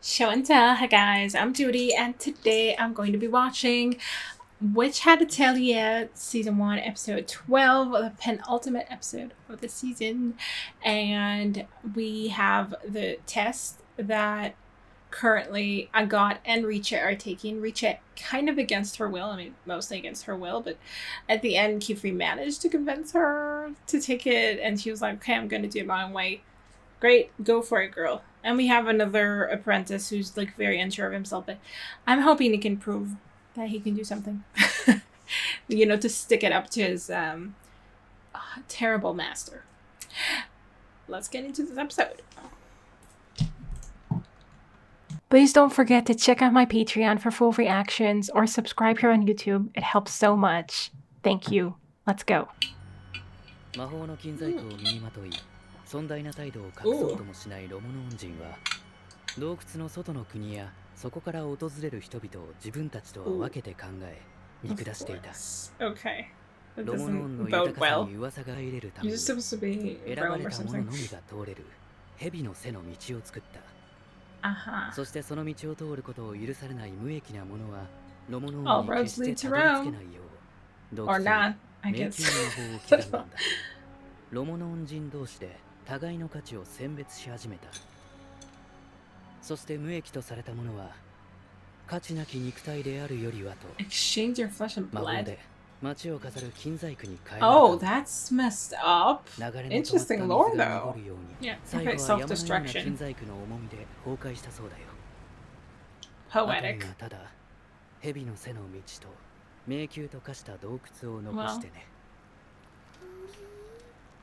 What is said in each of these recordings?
Show and tell. Hi guys, I'm Judy, and today I'm going to be watching Witch Had Atelier Season 1, Episode 12, the penultimate episode of the season. And we have the test that currently Agott and RICHEH are taking. RICHEH kind of against her will, I mean mostly against her will, but at the end qifrey managed to convince her to take it, and she was like, okay, I'm going to do it my own way. Great, go for it, girl. And we have another apprentice who's like very unsure of himself, but I'm hoping he can prove that he can do something. You know, to stick it up to his terrible master. Let's get into this episode. Please don't forget to check out my Patreon for full reactions or subscribe here on YouTube. It helps so much. Thank you. Let's go. 尊大な態度を隠そうともしないロモノン人は洞窟の外の国やそこから訪れる人々を自分たちとは分けて考え見下していた。ロモノンの豊かさに噂が入れるために選ばれた者のみが通れる蛇の背の道を作った。そしてその道を通ることを許されない無益な者はロモノンに決してたどり着けないよう洞窟に迷宮の魔法を刻んだんだ。ロモノン人同士で互いの価値を選別し始めた。そして無益とされたものは価値なき肉体であるよりはと Exchange your flesh and 魔法 blood. で街を飾る金細工に変え Oh, that's messed up. 流れの止まった Interesting 水 lore が though. 残るように Yeah, 最後 okay, は山のような金 self-destruction. 細工の重みで崩壊したそうだよ。 Poetic. 辺りはただ蛇の背の道と迷宮と化した洞窟を残してね。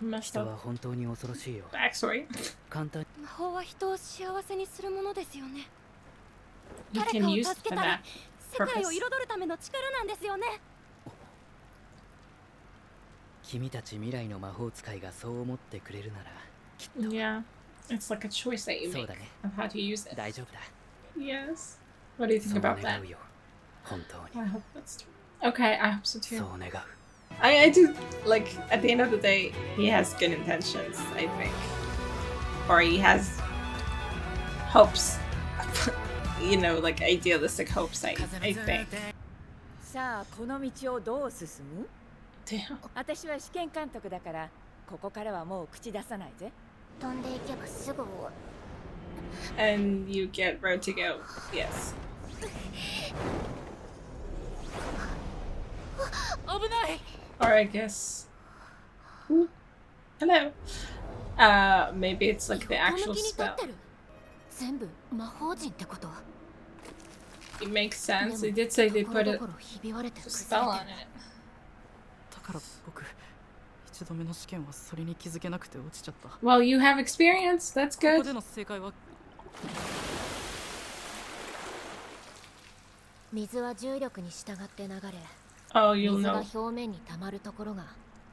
Messed 人 up は本当に恐ろしいよ。 backstory. 簡単魔法は人を幸せにするものですよね。 You 誰 can かを use 助 for けたり that 世界を purpose. 彩るための力なんですよね。君たち未来の魔法使いがそう思ってくれるならきっと Yeah, it's like a choice that you そう make だね。 of how to use it. 大丈夫だ。 Yes. What do you そ think う about 願 that? うよ。本当に。 I hope that's true. Okay, I hope so そ too. う願う。I do, like, at the end of the day, he has good intentions, I think. Or he has hopes. You know, like idealistic hopes, I think. さあこの道をどう進む？ Damn. 私は試験監督だからここからはもう口出さないぜ。飛んでいけばすぐ終わる。 And you get road to go. Yes. 危ない。 Or I guess. Ooh. Hello. Maybe it's like the 横 actual 向きに立 spell. ってる。全部魔法陣ってこと。 It makes sense. They did say they put a ところどころひび割れて崩 spell れ on てる。 it. だから僕一度目の試験はそれに気づけなくて落ちちゃった。 Well, you have experience. That's ここ good. での正解は水は重力に従って流れ、 Oh, you'll 水が know. 表面に溜まるところが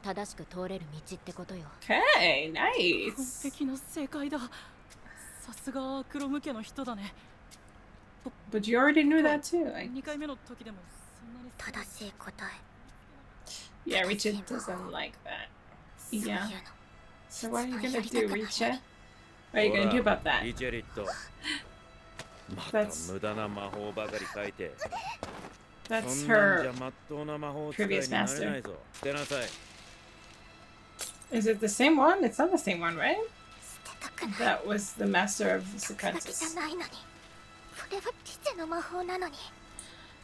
正しく通れる道ってことよ。 Okay, 完 nice. 璧な正解だ。さすが黒向けの人だね。 But you already knew that too. 2回目の時でもそんなに正しい答え。 Yeah, Richard doesn't like that. そういうの。 Yeah. So what are you 一番 gonna やりた do, くない Richard? What are you gonna do about that? リチェリットまた無駄な魔法ばかり書いて That's そんなんじ her. ゃまっとうな魔法使いに previous なれ master. ないぞ捨てなさい Is it the same one? It's not the same one, right? 捨てたくない。 That was the master of the 手書きじ apprentice. ゃないのに。これはリチェの魔法なのに。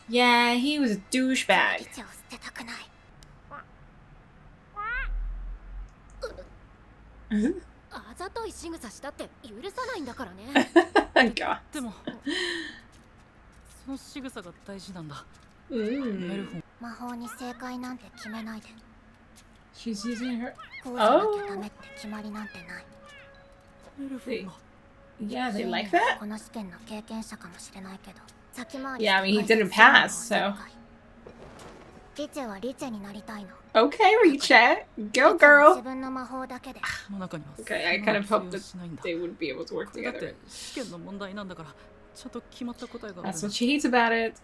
Yeah, he was a リ douchebag. チェを捨てたくない。あざとい仕草したって許さないんだからね。God. でもその仕草が大事なんだ。メ Mm. ルフォン魔法に正解なんて決めないで。 She's using her. こうじゃなきゃダメって決まりなんてない。メルフォンが Yeah, they like ジェインは that? この試験の経験者かもしれないけど、先回り Yeah, I mean, he して didn't pass, so. リチェはリチェになりたいの。 Okay, Richard. Go, リチェは girl. 自分の魔法だけで。この中には Okay, I kind of そん hoped な通用 that しないんだ。 they would be able to work だって together. 試験の問題なんだからちゃんと決まった答えがある That's の。 what she hates about it.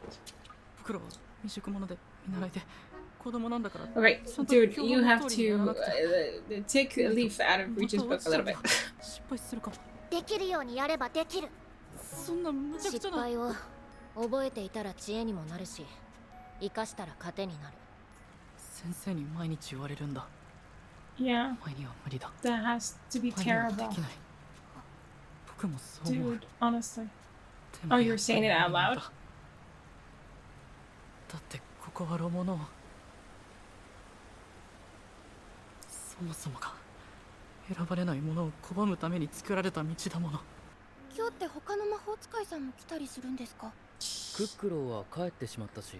僕らは未熟者で見習いで子供なんだから。 Okay, dude, you have to take a leaf out of Richard's book a little bit. 失敗するかも。できるようにやればできる。そんな無茶苦茶な。失敗を覚えていたら知恵にもなるし、生かしたら糧になる。先生に毎日言われるんだ。 Yeah, 前には無理だ。 that has to be 前にはで terrible. きない。僕もそう思う。 Dude, honestly. でも Oh, や you're っぱり saying it out 無理なん loud? だ。だってここはロモのそもそもが選ばれないものを拒むために作られた道だもの。今日って他の魔法使いさんも来たりするんですか？クックローは帰ってしまったし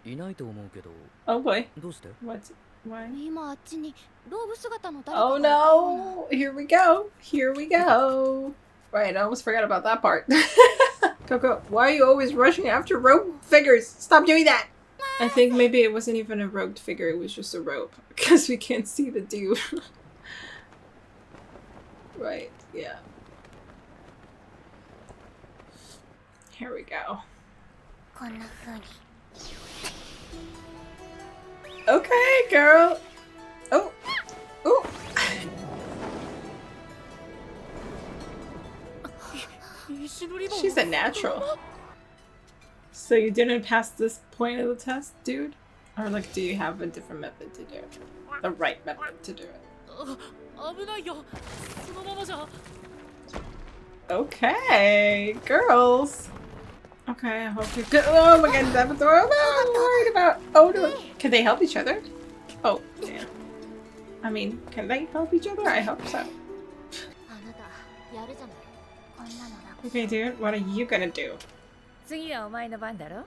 いないと思うけど Oh boy. どうして？ What? Why? 今あっちにローブ姿の誰かが Oh いたような。 no! Here we go. Here we go. Right, I almost forgot about that part. Coco, why are you always rushing after rope figures? Stop doing that! I think maybe it wasn't even a roped figure, it was just a rope. Because we can't see the dude. Right, yeah. Here we go. こんな風に。 Okay, girl. Oh. Oh. She's a natural. So you didn't pass this point of the test, dude? Or like, do you have a different method to do it? The right method to do it? 危ないよ。そのままじゃ。 Okay, girls. Okay, I hope you good. Oh my god, that door. I'm worried about. Oh no. Can they help each other? Oh, yeah. I mean, can they help each other? I hope so. あなたやるじゃない。こんなの楽。 Okay, dude, what are you gonna do? 次はお前の番だろ。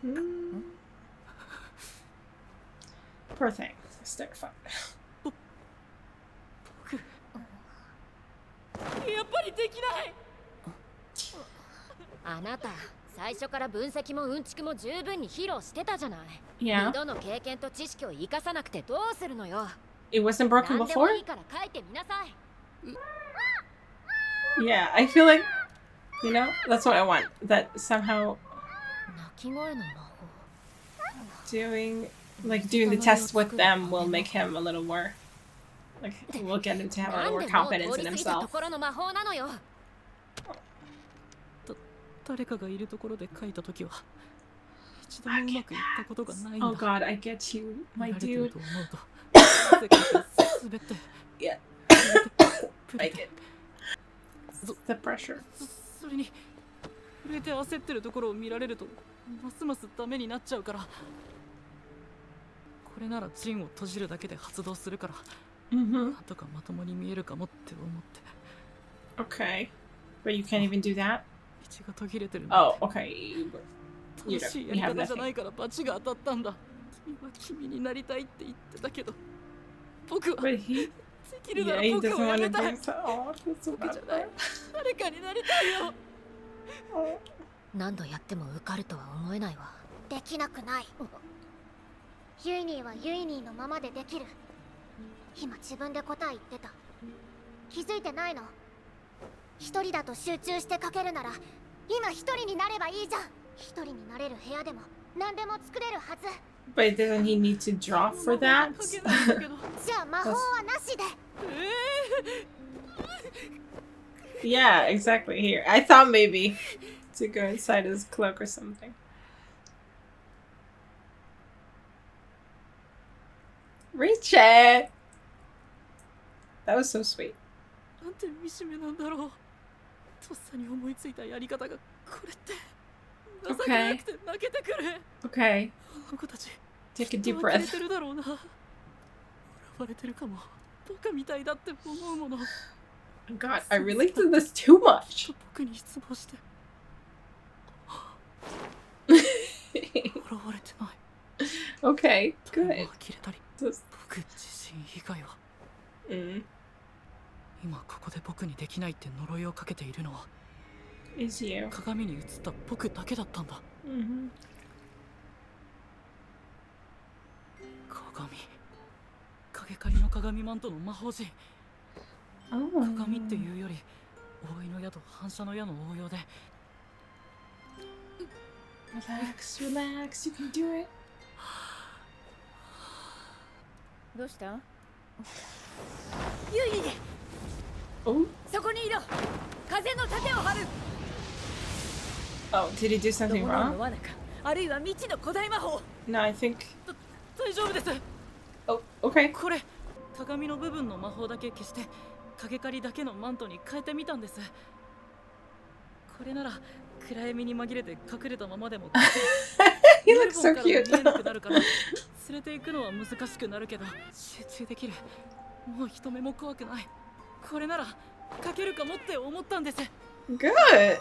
Hmm. Poor thing. Stick fuck. やっぱりできない。あなた最初から分析もうんちくも十分に披露してたじゃない。 Yeah. 二度の経験と知識を生かさなくてどうするのよ。 It wasn't broken 何でも before? いいから書いてみなさい。 Yeah, I feel like, you know, that's what I want. That somehow 鳴き声の魔法。 doing the test with them will make him a little more, like, we'll get him to have a な little ん more でもう confidence 通 in り過ぎたと himself. ころの魔法なのよ。誰かがいるところで書いたときは一度もうまくいったことがないんだ。 Oh god, I get you, my 見られてる dude. と思うと世界が滑って Yeah. プ I レ get て the pressure. それに触れて焦ってるところを見られるとますますダメになっちゃうから、これならジンを閉じるだけで発動するから、 Mm-hmm. なんとかまともに見えるかもって思って Okay. But you can't even do that? 道が途切れてるんだ。 Oh, okay. You 正しいやり方じゃないからバチが当たったんだ。君は君になりたいって言ってたけど、僕は But で he, きるな yeah, ら he 僕 doesn't をや want め to た do い。 so. Oh, that's so 僕じゃ bad. ない。誰かになりたいよ。何度やっても受かるとは思えないわ。できなくない。ユイニーはユイニーのままでできる。今自分で答え言ってた。気づいてないの？一人だと集中して書けるなら今一人になればいいじゃん。一人になれる部屋でも何でも作れるはず。 But doesn't he need to draw for that? 書けないんだけど。じゃあ魔法はなしで。 Yeah, exactly. Here, I thought maybe to go inside his cloak or something. RICHEH! That was so sweet. なんて惨めなんだろう。とっさに思いついたやり方がこれって。情けなくて泣けてくる。 Okay, あの子たち。 take a deep 呆れ breath. てるだろうな。笑われてるかも。バカみたいだって思うもの。 God, I relate to this too much. 僕に失望して。笑われてない。 Okay, も good. う呆れたり。 Just, 僕自身以外は。 mm, 今ここで僕にできないって呪いをかけているのは is you. 鏡に映った僕だけだったんだ。 Mm-hmm. 鏡。影狩りの鏡マントの魔法陣。 Oh. 鏡っていうより覆いの矢と反射の矢の応用で Relax, relax, you can do it. どうした？ユイニー、 Oh, そこにいろ。風の盾を張る。Oh, did he do something ロボノン wrong? の罠か、あるいは未知の古代魔法。 No, I think... 大丈夫です。 Oh, okay. これ鏡の部分の魔法だけ消して影刈りだけのマントに変えてみたんです。これなら暗闇に紛れて隠れたままでも He looks so 見え cute. なくなるから連れて行くのは難しくなるけど集中できる。もう人目も怖くない。これなら書けるかもって思ったんです。 Good.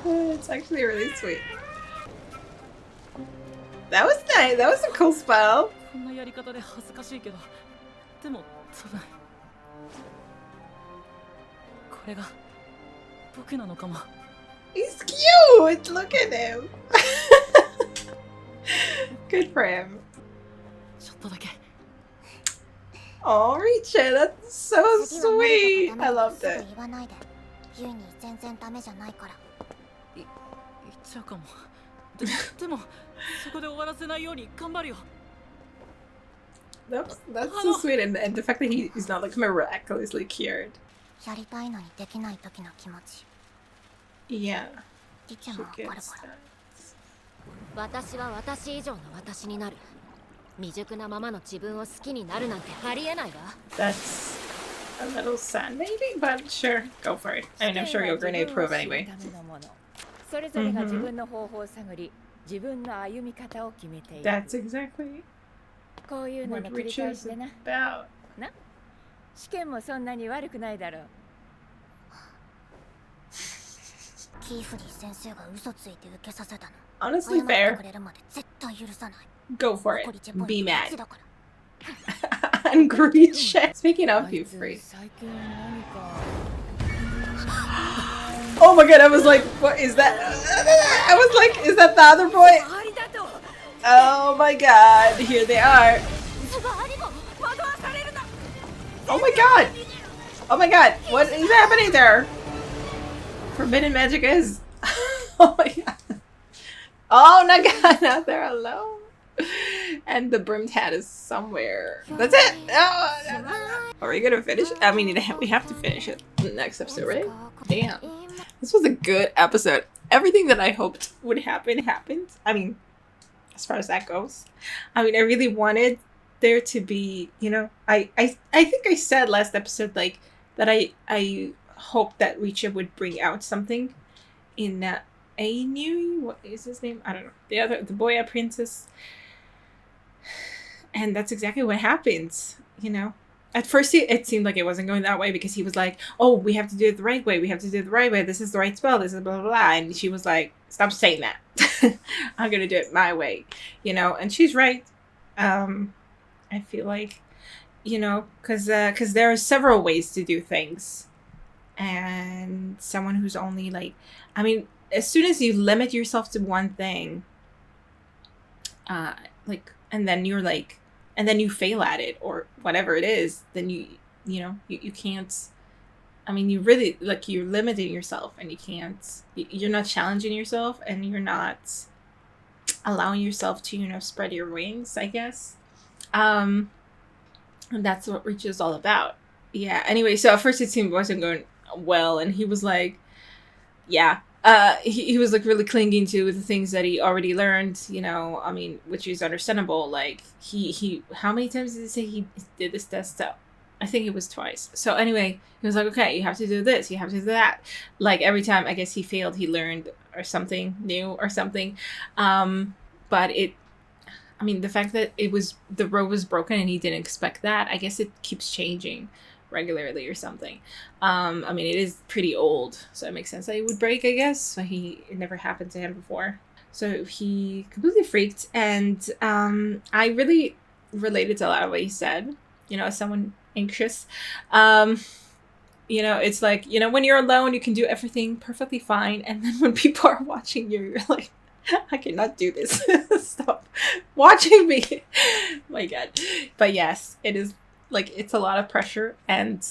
It's actually really sweet. That was nice. That was a cool spell. こんなやり方で恥ずかしいけど、でも多分これが僕なのかも。 He's cute. Look at him. Good for him. ちょっとだけ。 Oh, RICHEH, that's so 次は何 sweet. か I ダメ loved すぐ it. 言わないで。ユイニー全然ダメじゃないから。言っちゃうかも。でもそこで終わらせないように頑張るよ。 That's so sweet, and the fact that he's not like miraculously cured. やりたいのにできない時の気持ち。 Yeah, リチェ she もわかる gets から。 that. 私は私以上の私になる。未熟なままの自分を好きになるなんてありえないわ。 That's a little sad, maybe, but sure, go for it. I mean, I'm sure you're going to approve anyway. それぞれが自分の方法を探り、自分の歩み方を決めている。 That's exactly こういうの what の繰り RICHEH 返 is しでな。 about. 試験もそんなに悪くないだろう。キーフリー先生が嘘ついて受けさせたの。 Honestly, 謝って fair. くれるまで絶対許さない。 Go for 残 it. りチェポイ Be ント mad. 1だから。 And RICHEH. Speaking あ of い you, つ free. 最近何か。 Oh my god, I was like, what is that? I was like, is that the other boy? ありだと。 Oh my god, here they are. つばありも。 Oh my god! Oh my god, what is happening there? Forbidden magic is. Oh my god. Oh my god, now they're alone. And the brimmed hat is somewhere. That's it! Oh, no, no, no. Are we gonna finish? I mean, we have to finish it in the next episode, right? Damn. This was a good episode. Everything that I hoped would happen happened. I mean, as far as that goes. I mean, I really wanted there to be, you know, I think I said last episode like that I hoped that RICHEH would bring out something in Ainui, what is his name? I don't know. The Boya princess. And that's exactly what happens, you know. At first it seemed like it wasn't going that way because he was like, oh, we have to do it the right way. We have to do it the right way. This is the right spell. This is blah, blah, blah. And she was like, stop saying that. I'm going to do it my way, you know. And she's right. I feel like, you know, because there are several ways to do things. And someone who's only like, I mean, as soon as you limit yourself to one thing, like, and then you're like, and then you fail at it or whatever it is, then you know, you can't, I mean, you really, like, you're limiting yourself and you can't, you're not challenging yourself and you're not allowing yourself to, you know, spread your wings, I guess. And that's what RICHEH is all about. Yeah, anyway, so at first it seemed it wasn't going well, and he was like, yeah, he was like really clinging to the things that he already learned, you know, I mean, which is understandable. Like, he how many times did he say he did this test? So I think it was twice. So anyway, he was like, okay, you have to do this, you have to do that. Like, every time I guess he failed, he learned or something new or something. But it, I mean, the fact that the road was broken and he didn't expect that, I guess it keeps changing regularly or something. I mean, it is pretty old, so it makes sense that it would break, I guess. So it never happened to him before. So he completely freaked, and I really related to a lot of what he said, you know, as someone anxious. You know, it's like, you know, when you're alone, you can do everything perfectly fine, and then when people are watching you, you're like, I cannot do this. Stop watching me. My god. But yes, it is like, it's a lot of pressure, and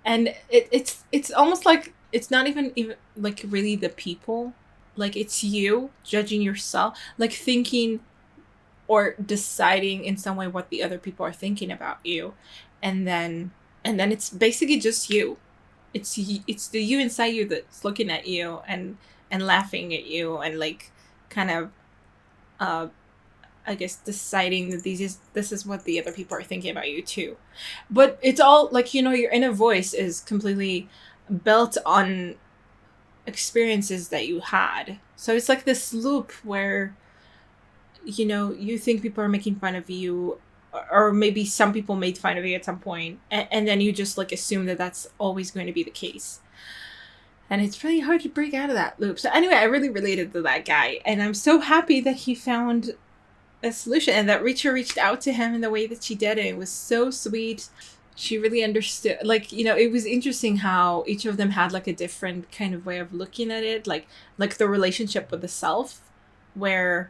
it's almost like it's not even like really the people, like it's you judging yourself, like thinking or deciding in some way what the other people are thinking about you, and then it's basically just you. it's the you inside you that's looking at you and laughing at you and like kind of I guess deciding that this is what the other people are thinking about you too. But it's all like, you know, your inner voice is completely built on experiences that you had. So it's like this loop where, you know, you think people are making fun of you, or maybe some people made fun of you at some point, and then you just like assume that that's always going to be the case. And it's really hard to break out of that loop. So anyway, I really related to that guy, and I'm so happy that he found a solution and that RICHEH reached out to him in the way that she did. It was so sweet. She really understood, like, you know, it was interesting how each of them had like a different kind of way of looking at it, like the relationship with the self, where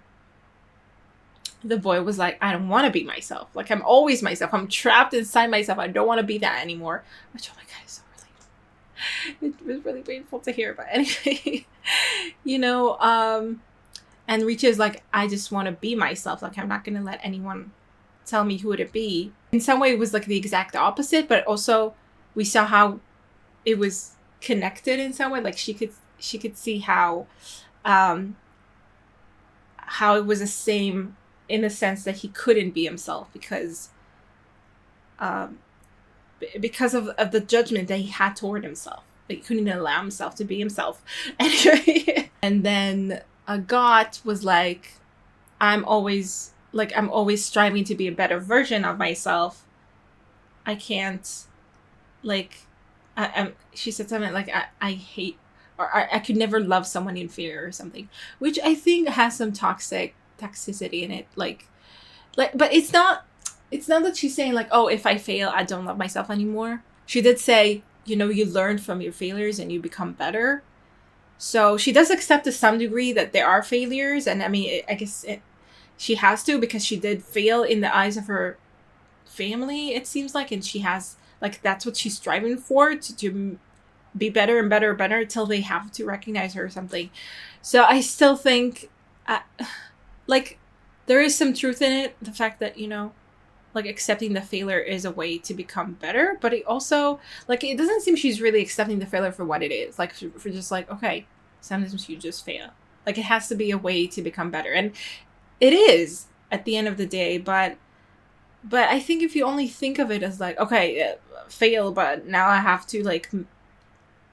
the boy was like, I don't want to be myself. Like, I'm always myself. I'm trapped inside myself. I don't want to be that anymore. Which, oh my God, is so relatable. It was really painful to hear. But anyway, you know, and RICHEH is like, I just want to be myself. Like, I'm not going to let anyone tell me who to be. In some way, it was like the exact opposite. But also, we saw how it was connected in some way. Like, she could see how it was the same, in the sense that he couldn't be himself because of the judgment that he had toward himself. Like, he couldn't allow himself to be himself. Anyway, and then agott was like, I'm always striving to be a better version of myself. I can't, like, she said something like, I hate, or I could never love someone inferior or something, which I think has some toxicity in it, like, but it's not that she's saying like, oh, if I fail, I don't love myself anymore. She did say, you know, you learn from your failures and you become better. So she does accept to some degree that there are failures, and I mean, I guess she has to, because she did fail in the eyes of her family, it seems like, and she has, like, that's what she's striving for, to be better and better and better until they have to recognize her or something. So I still think like, there is some truth in it, the fact that, you know, like, accepting the failure is a way to become better, but it also, like, it doesn't seem she's really accepting the failure for what it is, like, for just like, okay, sometimes you just fail. Like, it has to be a way to become better, and it is at the end of the day, but I think if you only think of it as like, okay, fail, but now I have to, like,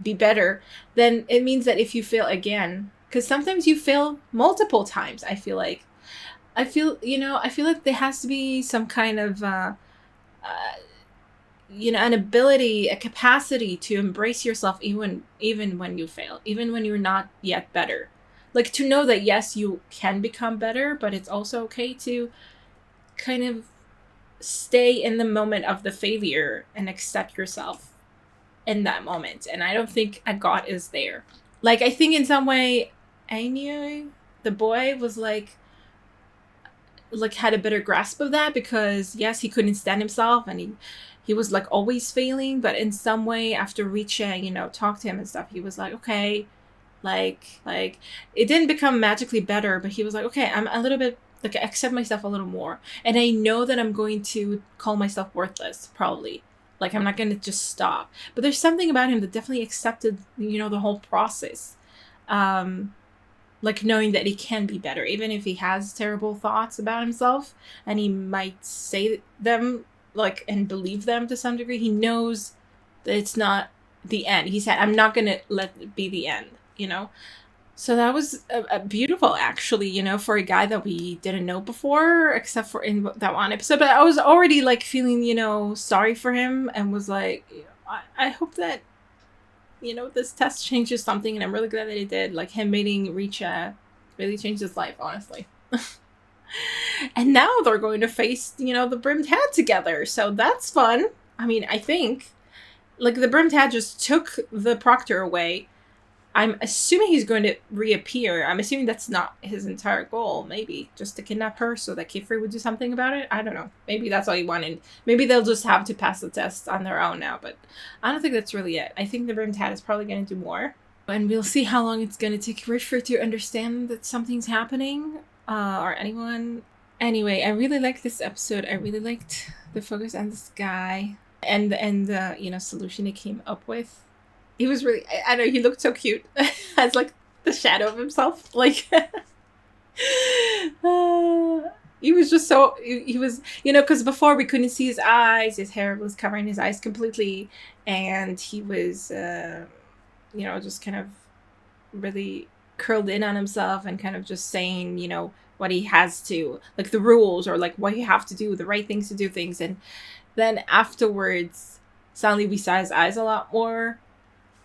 be better, then it means that if you fail again, because sometimes you fail multiple times, I feel like there has to be some kind of, you know, an ability, a capacity to embrace yourself even when you fail, even when you're not yet better. Like, to know that, yes, you can become better, but it's also okay to kind of stay in the moment of the failure and accept yourself in that moment. And I don't think agott is there. Like, I think in some way, Aine, the boy, was like had a better grasp of that, because yes, he couldn't stand himself and he was like always failing, but in some way after RICHEH, you know, talked to him and stuff, he was like, okay, like it didn't become magically better, but he was like, okay, I'm a little bit, like, I accept myself a little more, and I know that I'm going to call myself worthless, probably. Like, I'm not going to just stop. But there's something about him that definitely accepted, you know, the whole process. Like, knowing that he can be better, even if he has terrible thoughts about himself, and he might say them, like, and believe them to some degree, he knows that it's not the end. He said, I'm not going to let it be the end, you know? So that was a beautiful, actually, you know, for a guy that we didn't know before, except for in that one episode. But I was already, like, feeling, you know, sorry for him, and was like, I hope that, you know, this test changes something, and I'm really glad that it did. Like, him meeting RICHEH really changed his life, honestly. And now they're going to face, you know, the brimmed hat together, so that's fun. I mean, I think, like, the brimmed hat just took the proctor away. I'm assuming he's going to reappear. I'm assuming that's not his entire goal. Maybe just to kidnap her so that qifrey would do something about it. I don't know. Maybe that's all he wanted. Maybe they'll just have to pass the test on their own now. But I don't think that's really it. I think the brimmed hat is probably going to do more. And we'll see how long it's going to take RICHEH to understand that something's happening. Or anyone. Anyway, I really liked this episode. I really liked the focus on this guy. And the, you know, solution he came up with. he was really, I don't know, he looked so cute as like the shadow of himself. Like, he was just so, he was, you know, because before we couldn't see his eyes, his hair was covering his eyes completely, and he was, you know, just kind of really curled in on himself and kind of just saying, you know, what he has to, like the rules, or like what you have to do, the right things to do things. And then afterwards, suddenly we saw his eyes a lot more.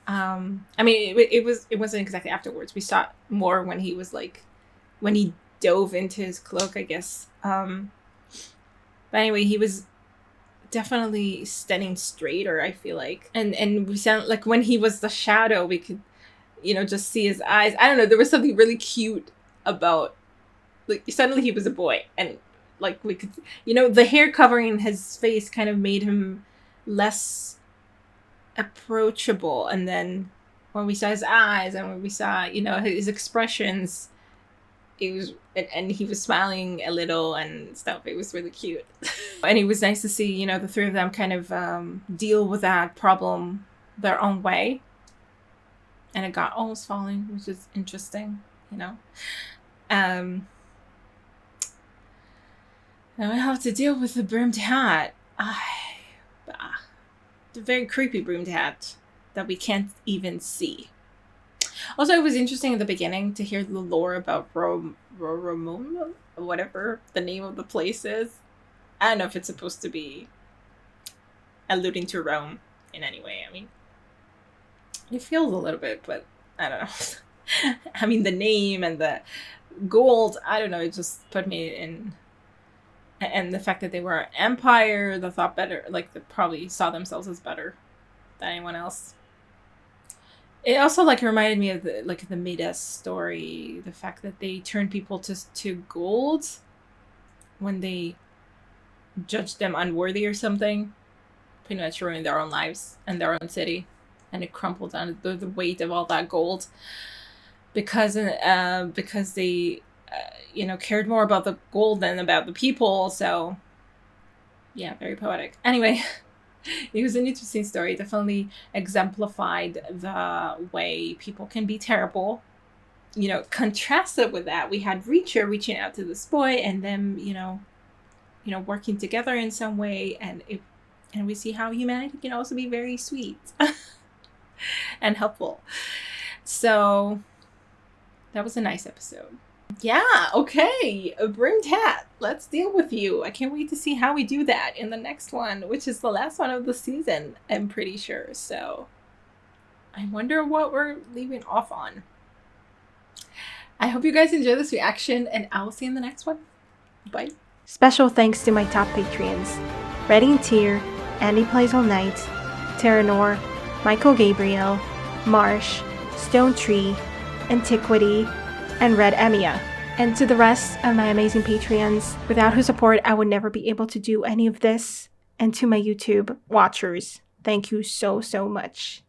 I mean, it wasn't exactly afterwards. We saw it more when he was like, when he dove into his cloak, I guess. But anyway, he was definitely standing straighter, I feel like. And we sound like when he was the shadow, we could, you know, just see his eyes. I don't know, there was something really cute about, like, suddenly he was a boy, and like we could, you know, the hair covering his face kind of made him less approachable. And then when we saw his eyes and when we saw, you know, his expressions, it was, and he was smiling a little and stuff. It was really cute. And it was nice to see, you know, the three of them kind of deal with that problem their own way. And it got almost falling, which is interesting, you know. Now I have to deal with the brimmed hat. The very creepy brimmed hat that we can't even see. Also, it was interesting in the beginning to hear the lore about Ramon, whatever the name of the place is. I don't know if it's supposed to be alluding to Rome in any way. I mean, it feels a little bit, but I don't know. I mean, the name and the gold, I don't know, it just put me in. And the fact that they were an empire that thought better, like, they probably saw themselves as better than anyone else. It also, like, reminded me of the, like, the Midas story. The fact that they turned people to gold when they judged them unworthy or something. Pretty much ruined their own lives and their own city. And it crumpled down the weight of all that gold. Because they, you know, cared more about the gold than about the people. So, yeah, very poetic. Anyway, it was an interesting story. Definitely exemplified the way people can be terrible. You know, contrasted with that, we had RICHEH reaching out to this boy and them, you know, working together in some way, and we see how humanity can also be very sweet and helpful. So that was a nice episode. Yeah, okay, a brimmed hat. Let's deal with you. I can't wait to see how we do that in the next one, which is the last one of the season, I'm pretty sure. So I wonder what we're leaving off on. I hope you guys enjoy this reaction, and I will see you in the next one. Bye. Special thanks to my top Patreons: Redding Tier, Andy Plays All Night, Terranor, Michael Gabriel, Marsh, Stone Tree, Antiquity, and Red Emia. And to the rest of my amazing Patreons, without whose support I would never be able to do any of this. And to my YouTube watchers, thank you so much.